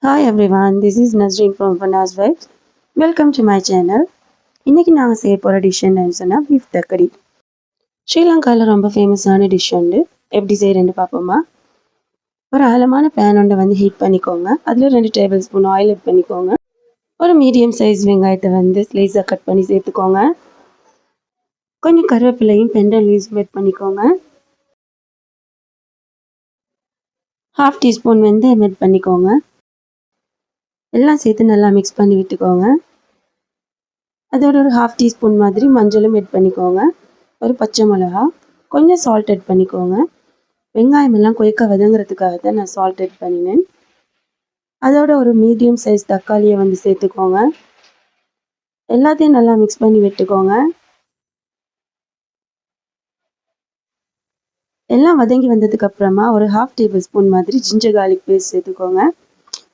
Hi everyone, this is Nazreen from Fana's Vibes. Welcome to my channel. இன்னைக்கு நாங்கள் செய்ய போகிற டிஷ் என்னன்னு சொன்னால் பீஃப் தக்கடி. ஸ்ரீலங்காவில் ரொம்ப ஃபேமஸான டிஷ் உண்டு. எப்படி செய்கிறேன்னு பார்ப்போமா? ஒரு அகலமான பேன் ஒன்றை வந்து ஹீட் பண்ணிக்கோங்க. அதில் 2 டேபிள் ஸ்பூன் ஆயில் ஆட் பண்ணிக்கோங்க. ஒரு மீடியம் சைஸ் வெங்காயத்தை வந்து ஸ்லைஸாக கட் பண்ணி சேர்த்துக்கோங்க. கொஞ்சம் கருவேப்பிலையும் பெண்டல் லீவ்ஸும் ஆட் பண்ணிக்கோங்க. 1/2 டீஸ்பூன் வெந்தயம் ஆட் பண்ணிக்கோங்க. எல்லாம் சேர்த்து நல்லா மிக்ஸ் பண்ணி விட்டுக்கோங்க. அதோட ஒரு 1/2 டீஸ்பூன் மாதிரி மஞ்சளும் ஆட் பண்ணிக்கோங்க. ஒரு பச்சை மிளகா, கொஞ்சம் சால்ட் ஆட் பண்ணிக்கோங்க. வெங்காயம் எல்லாம் கொய்க்க வதங்குறதுக்காக தான் நான் சால்ட் ஆட் பண்ணினேன். அதோட ஒரு மீடியம் சைஸ் தக்காளியை வந்து சேர்த்துக்கோங்க. எல்லாத்தையும் நல்லா மிக்ஸ் பண்ணி விட்டுக்கோங்க. எல்லாம் வதங்கி வந்ததுக்கு அப்புறமா ஒரு 1/2 டேபிள் ஸ்பூன் மாதிரி ஜிஞ்சர் கார்லிக் பேஸ்ட் சேர்த்துக்கோங்க.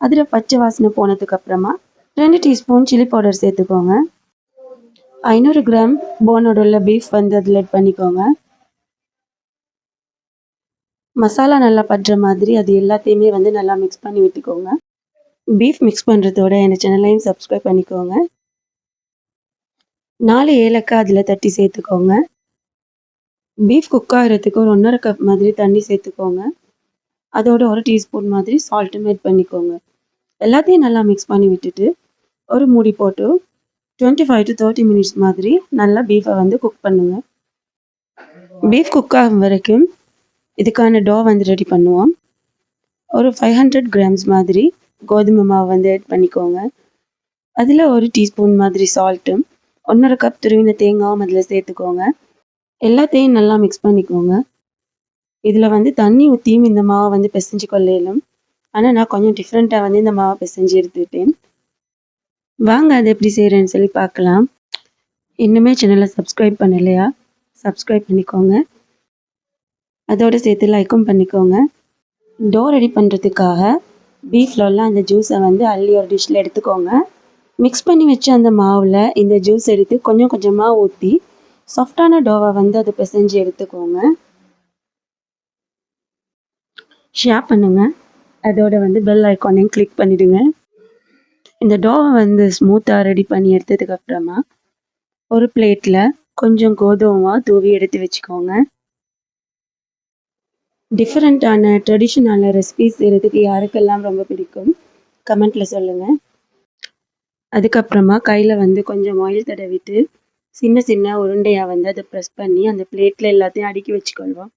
அதில் பச்சை வாசனை போனதுக்கு அப்புறமா 2 டீஸ்பூன் சில்லி பவுடர் சேர்த்துக்கோங்க. 500 கிராம் போனோட உள்ள பீஃப் வந்து அதில் ஆட் பண்ணிக்கோங்க. மசாலா நல்லா படுற மாதிரி அது எல்லாத்தையுமே வந்து நல்லா மிக்ஸ் பண்ணி விட்டுக்கோங்க. பீஃப் மிக்ஸ் பண்ணுறதோட என் சேனலையும் சப்ஸ்கிரைப் பண்ணிக்கோங்க. 4 ஏலக்காய் அதில் தட்டி சேர்த்துக்கோங்க. பீஃப் குக் ஆகிறதுக்கு ஒரு 1.5 கப் மாதிரி தண்ணி சேர்த்துக்கோங்க. அதோட ஒரு டீஸ்பூன் மாதிரி சால்ட்டும் ஆட் பண்ணிக்கோங்க. எல்லாத்தையும் நல்லா மிக்ஸ் பண்ணி விட்டுட்டு ஒரு மூடி போட்டு 25 to 30 மினிட்ஸ் மாதிரி நல்லா பீஃபை வந்து குக் பண்ணுங்க. பீஃப் குக் ஆகும் வரைக்கும் இதுக்கான டோ வந்து ரெடி பண்ணுவோம். ஒரு 500 கிராம்ஸ் மாதிரி கோதுமை மாவு வந்து ஆட் பண்ணிக்கோங்க. அதில் ஒரு டீஸ்பூன் மாதிரி சால்ட்டும் 1.5 கப் துருவின தேங்காயும் அதில் சேர்த்துக்கோங்க. எல்லாத்தையும் நல்லா மிக்ஸ் பண்ணிக்கோங்க. இதில் வந்து தண்ணி ஊற்றியும் இந்த மாவை வந்து பிசைஞ்சு கொள்ளையிலும். ஆனால் நான் கொஞ்சம் டிஃப்ரெண்ட்டாக வந்து இந்த மாவை பிசைஞ்சு எடுத்துக்கிட்டேன். வாங்க அதை எப்படி செய்கிறேன்னு சொல்லி பார்க்கலாம். இன்னுமே சேனலை சப்ஸ்கிரைப் பண்ணலையா? சப்ஸ்கிரைப் பண்ணிக்கோங்க. அதோடு சேர்த்து லைக்கும் பண்ணிக்கோங்க. டோ ரெடி பண்ணுறதுக்காக பீஃப்லலாம் அந்த ஜூஸை வந்து அள்ளி ஒரு டிஷ்ஷில் எடுத்துக்கோங்க. மிக்ஸ் பண்ணி வச்சு அந்த மாவில் இந்த ஜூஸ் எடுத்து கொஞ்சம் கொஞ்சமாக ஊற்றி சாஃப்டான டோவை வந்து அதை பிசைஞ்சு எடுத்துக்கோங்க. ஷேர் பண்ணுங்கள். அதோட வந்து பெல் ஐக்கானையும் கிளிக் பண்ணிவிடுங்க. இந்த டோவை வந்து ஸ்மூத்தாக ரெடி பண்ணி எடுத்ததுக்கு அப்புறமா ஒரு பிளேட்டில் கொஞ்சம் கோதுமை தூவி எடுத்து வச்சுக்கோங்க. டிஃப்ரெண்ட்டான ட்ரெடிஷ்னலான ரெசிபிஸ் செய்கிறதுக்கு யாருக்கெல்லாம் ரொம்ப பிடிக்கும் கமெண்ட்டில் சொல்லுங்கள். அதுக்கப்புறமா கையில் வந்து கொஞ்சம் ஆயில் தடவிட்டு சின்ன சின்ன உருண்டையாக வந்து அதை ப்ரெஸ் பண்ணி அந்த பிளேட்டில் எல்லாத்தையும் அடுக்கி வச்சுக்கொள்வோம்.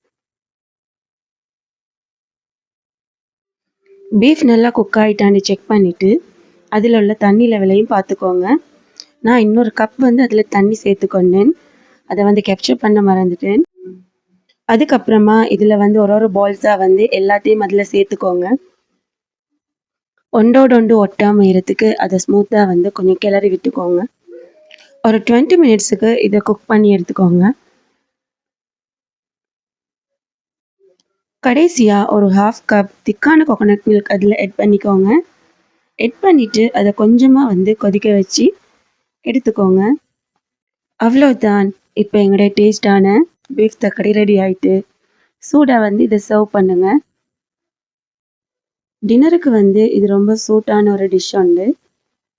பீஃப் நல்லா குக் ஆகிட்டான்னு செக் பண்ணிவிட்டு அதில் உள்ள தண்ணி லெவலையும் பார்த்துக்கோங்க. நான் இன்னொரு கப் வந்து அதில் தண்ணி சேர்த்துக்கொண்டேன். அதை வந்து கேப்சர் பண்ண மறந்துட்டேன். அதுக்கப்புறமா இதில் வந்து ஒரு பால்ஸாக வந்து எல்லாத்தையும் அதில் சேர்த்துக்கோங்க. ஒன்றோடு ஒட்டாமல் இருக்கிறதுக்கு அதை ஸ்மூத்தாக வந்து கொஞ்சம் கிளறி விட்டுக்கோங்க. ஒரு 20 மினிட்ஸுக்கு இதை குக் பண்ணி எடுத்துக்கோங்க. கடைசியாக ஒரு 1/2 கப் திக்கான கோகோனட் மில்க் அதில் ஆட் பண்ணிக்கோங்க. ஆட் பண்ணிவிட்டு அதை கொஞ்சமாக வந்து கொதிக்க வச்சு எடுத்துக்கோங்க. அவ்வளோதான். இப்போ எங்களுடைய டேஸ்டான பீஃப் தக்கடி ரெடி ஆகிட்டு. சூடாக வந்து இதை சர்வ் பண்ணுங்கள். டின்னருக்கு வந்து இது ரொம்ப சூட்டான ஒரு டிஷ் உண்டு.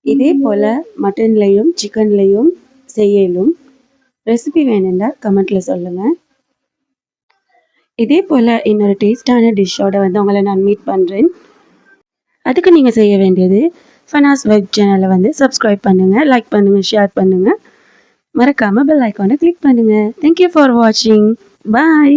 இதே போல் மட்டன்லேயும் சிக்கன்லேயும் செய்யலும். ரெசிபி வேணும்னா கமெண்ட்டில் சொல்லுங்கள். இதே போல் இன்னொரு டேஸ்டான டிஷ்ஷோட வந்து உங்களை நான் மீட் பண்ணுறேன். அதுக்கு நீங்கள் செய்ய வேண்டியது ஃபனாஸ் வைப் சேனலை வந்து சப்ஸ்கிரைப் பண்ணுங்கள், லைக் பண்ணுங்கள், ஷேர் பண்ணுங்கள். மறக்காமல் பெல் ஐக்கானை கிளிக் பண்ணுங்கள். தேங்க்யூ ஃபார் வாட்சிங். பாய்.